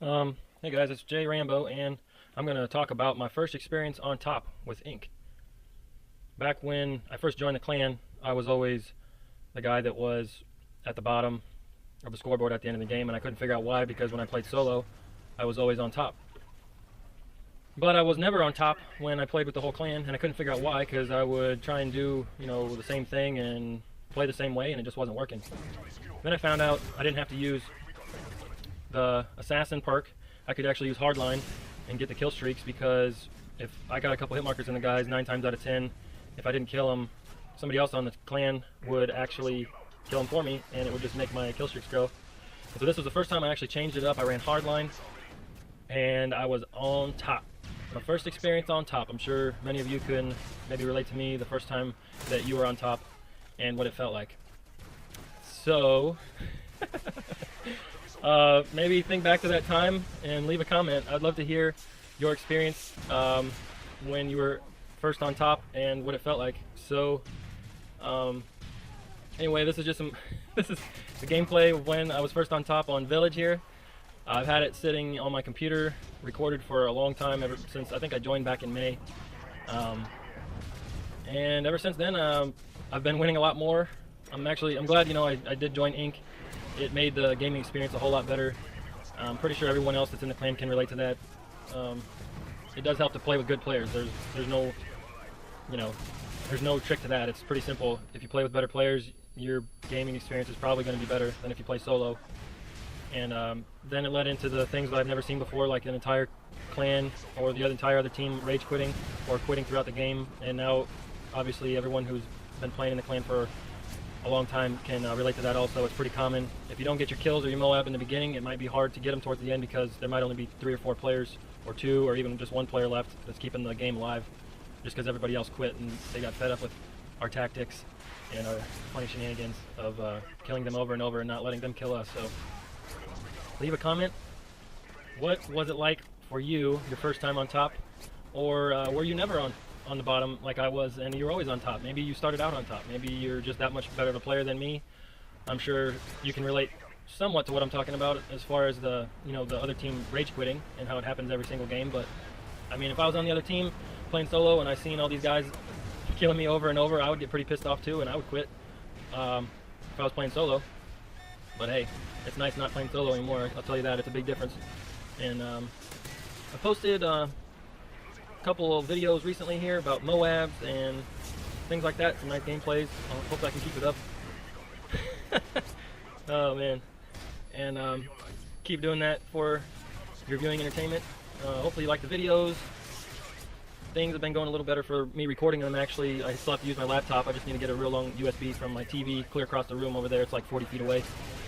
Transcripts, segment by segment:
Hey guys, it's Jay Rambo, and I'm going to talk about my first experience on top with ink. Back when I first joined the clan, I was always the guy that was at the bottom of the scoreboard at the end of the game, and I couldn't figure out why, because when I played solo, I was always on top. But I was never on top when I played with the whole clan, and I couldn't figure out why, because I would try and do, the same thing and play the same way, and it just wasn't working. Then I found out I didn't have to use the assassin perk. I could actually use hardline and get the kill streaks, because if I got a couple hit markers in the guys, 9 times out of 10, if I didn't kill them, somebody else on the clan would actually kill them for me, and it would just make my kill streaks go. And so this was the first time I actually changed it up. I ran hardline, and I was on top. My first experience on top. I'm sure many of you can maybe relate to me the first time that you were on top and what it felt like. So maybe think back to that time and leave a comment. I'd love to hear your experience when you were first on top and what it felt like. So anyway, this is just this is the gameplay of when I was first on top on Village here. I've had it sitting on my computer, recorded for a long time, ever since I think I joined back in May. And ever since then, I've been winning a lot more. I'm glad, I did join Inc. It made the gaming experience a whole lot better. I'm pretty sure everyone else that's in the clan can relate to that. It does help to play with good players. There's no, there's no trick to that. It's pretty simple. If you play with better players, your gaming experience is probably going to be better than if you play solo. And then it led into the things that I've never seen before, like an entire clan or the entire other team rage quitting or quitting throughout the game. And now, obviously, everyone who's been playing in the clan for a long time can relate to that also. It's pretty common. If you don't get your kills or your Moab in the beginning, it might be hard to get them towards the end, because there might only be 3 or 4 players, or 2, or even just 1 player left that's keeping the game alive, just because everybody else quit and they got fed up with our tactics and our funny shenanigans of killing them over and over and not letting them kill us. So leave a comment. What was it like for you your first time on top? Or were you never on the bottom like I was and you're always on top? Maybe you started out on top. Maybe you're just that much better of a player than me. I'm sure you can relate somewhat to what I'm talking about as far as the the other team rage quitting and how it happens every single game. But I mean, if I was on the other team playing solo and I seen all these guys killing me over and over, I would get pretty pissed off too, and I would quit if I was playing solo. But hey, it's nice not playing solo anymore, I'll tell you that. It's a big difference. And I posted a couple of videos recently here about Moabs and things like that, some nice gameplays. I hope I can keep it up. Oh man. And keep doing that for your viewing entertainment. Hopefully you like the videos. Things have been going a little better for me recording them. Actually, I still have to use my laptop. I just need to get a real long USB from my TV clear across the room over there. It's like 40 feet away.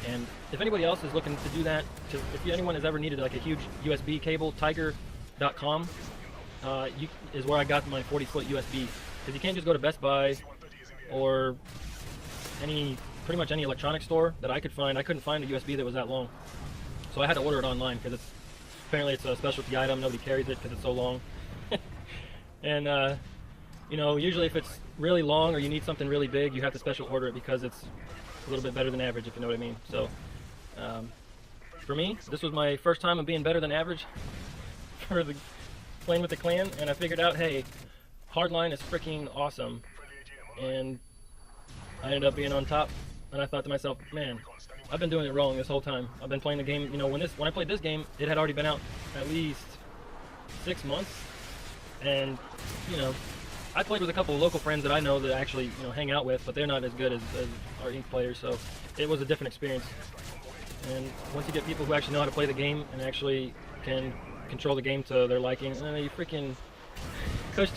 And if anybody else is looking to do that, if anyone has ever needed like a huge USB cable, tiger.com is where I got my 40-foot USB. Because you can't just go to Best Buy or pretty much any electronics store that I could find. I couldn't find a USB that was that long. So I had to order it online, because apparently it's a specialty item. Nobody carries it because it's so long. And usually if it's really long or you need something really big, you have to special order it, because it's a little bit better than average, if you know what I mean. So for me, this was my first time of being better than average for playing with the clan, and I figured out, hey, hardline is freaking awesome. And I ended up being on top, and I thought to myself, man, I've been doing it wrong this whole time. I've been playing the game, when I played this game, it had already been out at least 6 months. And I played with a couple of local friends that I know that I actually hang out with, but they're not as good as our Inc players, so it was a different experience. And once you get people who actually know how to play the game and actually can control the game to their liking, you freaking Kush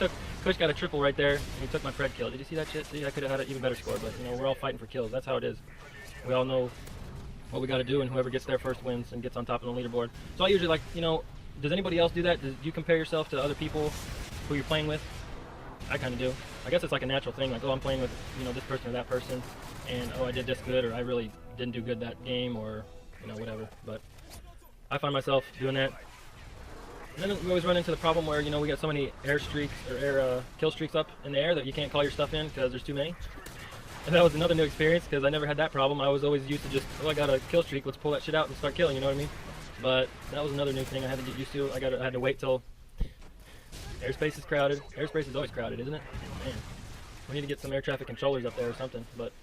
got a triple right there, and he took my Fred kill. Did you see that shit? See, I could have had an even better score, but we're all fighting for kills. That's how it is. We all know what we got to do, and whoever gets there first wins and gets on top of the leaderboard. So I usually like, does anybody else do that? Do you compare yourself to other people who you're playing with? I kind of do. I guess it's like a natural thing, like, oh, I'm playing with this person or that person, and oh, I did this good, or I really didn't do good that game, or whatever. But I find myself doing that. And then we always run into the problem where we got so many air streaks or air kill streaks up in the air that you can't call your stuff in because there's too many. And that was another new experience, because I never had that problem. I was always used to just, oh, I got a kill streak, let's pull that shit out and start killing, you know what I mean? But that was another new thing I had to get used to. I had to wait till airspace is crowded. Airspace is always crowded, isn't it? Man, we need to get some air traffic controllers up there or something. But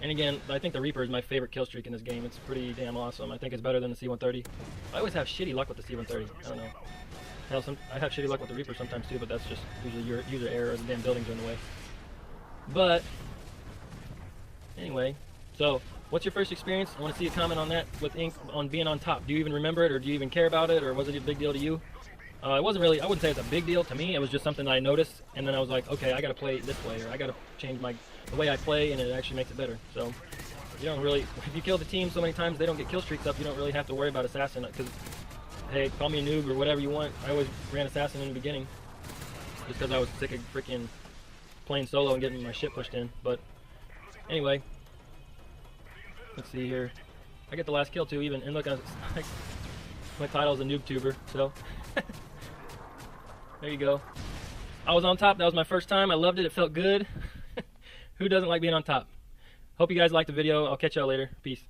and again, I think the Reaper is my favorite kill streak in this game. It's pretty damn awesome. I think it's better than the C-130. I always have shitty luck with the C-130. I don't know. Hell, I have shitty luck with the Reaper sometimes too, but that's just usually your user error or the damn buildings are in the way. But anyway, so what's your first experience? I want to see a comment on that with Ink on being on top. Do you even remember it, or do you even care about it, or was it a big deal to you? It wasn't really. I wouldn't say it's a big deal to me. It was just something that I noticed, and then I was like, okay, I got to play this way, or I got to change the way I play, and it actually makes it better. So you don't really. If you kill the team so many times they don't get kill streaks up, you don't really have to worry about assassin. Because hey, call me a noob or whatever you want. I always ran assassin in the beginning, just because I was sick of freaking playing solo and getting my shit pushed in. But anyway, let's see here. I get the last kill too, even, and look, my title is a noob tuber, so there you go. I was on top. That was my first time. I loved it. It felt good. Who doesn't like being on top? Hope you guys liked the video. I'll catch y'all later. Peace.